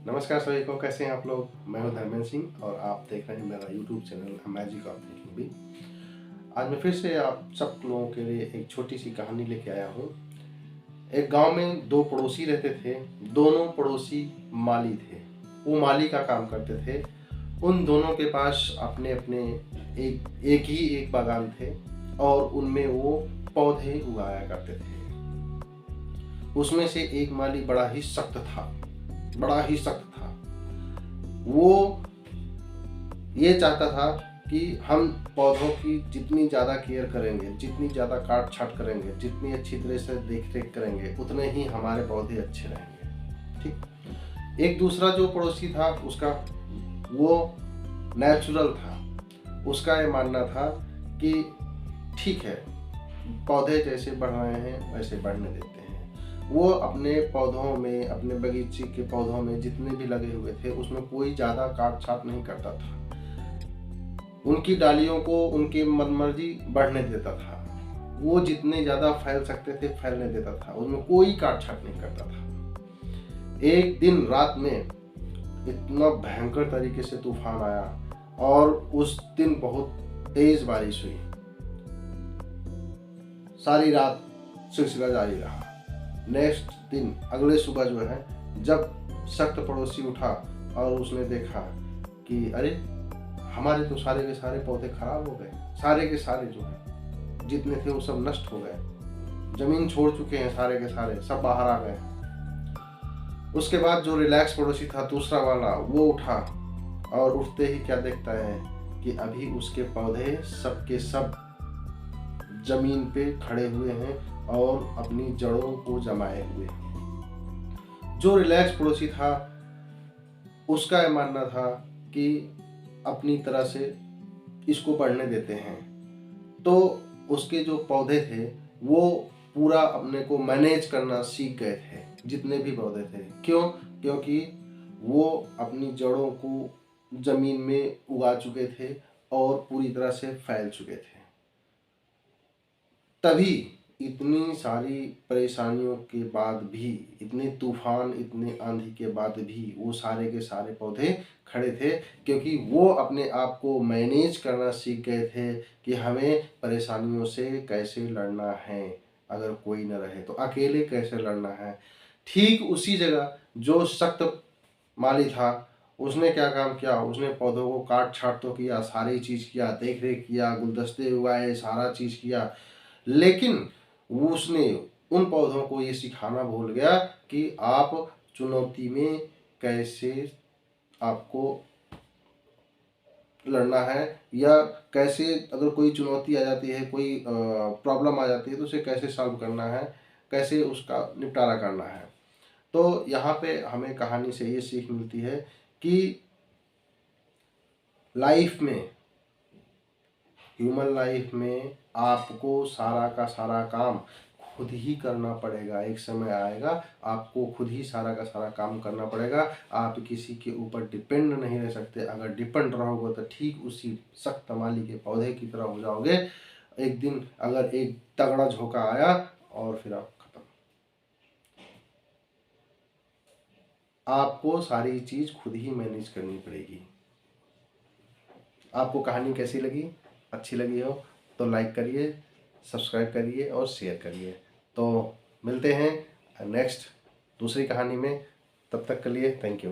नमस्कार सभी को, कैसे हैं आप लोग। मैं हूं धर्मेंद्र सिंह और आप देख रहे हैं मेरा YouTube channel a magic of thinking भी। आज मैं फिर से आप सब लोगों के लिए एक छोटी सी कहानी लेके आया हूं। एक गांव में दो पड़ोसी रहते थे। दोनों पड़ोसी माली थे। वो माली का काम करते थे। उन दोनों के पास अपने अपने एक बागान थे और उनमें वो पौधे उगाया करते थे। उसमें से एक माली बड़ा ही सख्त था। वो ये चाहता था कि हम पौधों की जितनी ज़्यादा केयर करेंगे, जितनी ज़्यादा काट छाट करेंगे, जितनी अच्छी तरह से देख रेख करेंगे, उतने ही हमारे पौधे अच्छे रहेंगे। ठीक। एक दूसरा जो पड़ोसी था उसका वो नेचुरल था। उसका ये मानना था कि ठीक है, पौधे जैसे बढ़ रहे हैं वैसे बढ़ने देते हैं। वो अपने पौधों में, अपने बगीचे के पौधों में जितने भी लगे हुए थे उसमें कोई ज़्यादा काट छाट नहीं करता था। उनकी डालियों को उनकी मनमर्जी बढ़ने देता था। वो जितने ज़्यादा फैल सकते थे फैलने देता था। उनमें कोई काट छाट नहीं करता था। एक दिन रात में इतना भयंकर तरीके से तूफान आया और उस दिन बहुत तेज बारिश हुई। सारी रात सिलसिला जारी रहा। नेक्स्ट दिन अगले सुबह जो है, जब सख्त पड़ोसी उठा और उसने देखा कि अरे, हमारे तो सारे के सारे पौधे खराब हो गए। सारे के सारे जो है जितने थे वो सब नष्ट हो गए। जमीन छोड़ चुके हैं सारे के सारे, सब बाहर आ गए। उसके बाद जो रिलैक्स पड़ोसी था दूसरा वाला, वो उठा और उठते ही क्या देखता है कि अभी उसके पौधे सब के सब जमीन पे खड़े हुए हैं और अपनी जड़ों को जमाए हुए हैं। जो रिलैक्स पड़ोसी था उसका यह मानना था कि अपनी तरह से इसको बढ़ने देते हैं। तो उसके जो पौधे थे वो पूरा अपने को मैनेज करना सीख गए थे, जितने भी पौधे थे। क्यों? क्योंकि वो अपनी जड़ों को जमीन में उगा चुके थे और पूरी तरह से फैल चुके थे। तभी इतनी सारी परेशानियों के बाद भी, इतने तूफान, इतने आंधी के बाद भी वो सारे के सारे पौधे खड़े थे, क्योंकि वो अपने आप को मैनेज करना सीख गए थे कि हमें परेशानियों से कैसे लड़ना है। अगर कोई न रहे तो अकेले कैसे लड़ना है। ठीक उसी जगह जो सख्त माली था उसने क्या काम किया, उसने पौधों को काट छाट तो किया, सारी चीज़ किया, देख रेख किया, गुलदस्ते उगाए, सारा चीज़ किया, लेकिन उसने उन पौधों को ये सिखाना भूल गया कि आप चुनौती में कैसे आपको लड़ना है, या कैसे अगर कोई चुनौती आ जाती है, कोई प्रॉब्लम आ जाती है तो उसे कैसे सॉल्व करना है, कैसे उसका निपटारा करना है। तो यहाँ पे हमें कहानी से ये सीख मिलती है कि लाइफ में, ह्यूमन लाइफ में आपको सारा का सारा काम खुद ही करना पड़ेगा। एक समय आएगा आपको खुद ही सारा का सारा काम करना पड़ेगा। आप किसी के ऊपर डिपेंड नहीं रह सकते। अगर डिपेंड रहोगे तो ठीक उसी सख्त माली के पौधे की तरह हो जाओगे। एक दिन अगर एक तगड़ा झोंका आया और फिर आप खत्म। आपको सारी चीज़ खुद ही मैनेज करनी पड़ेगी। आपको कहानी कैसी लगी? अच्छी लगी हो तो लाइक करिए, सब्सक्राइब करिए और शेयर करिए। तो मिलते हैं नेक्स्ट दूसरी कहानी में। तब तक के लिए थैंक यू।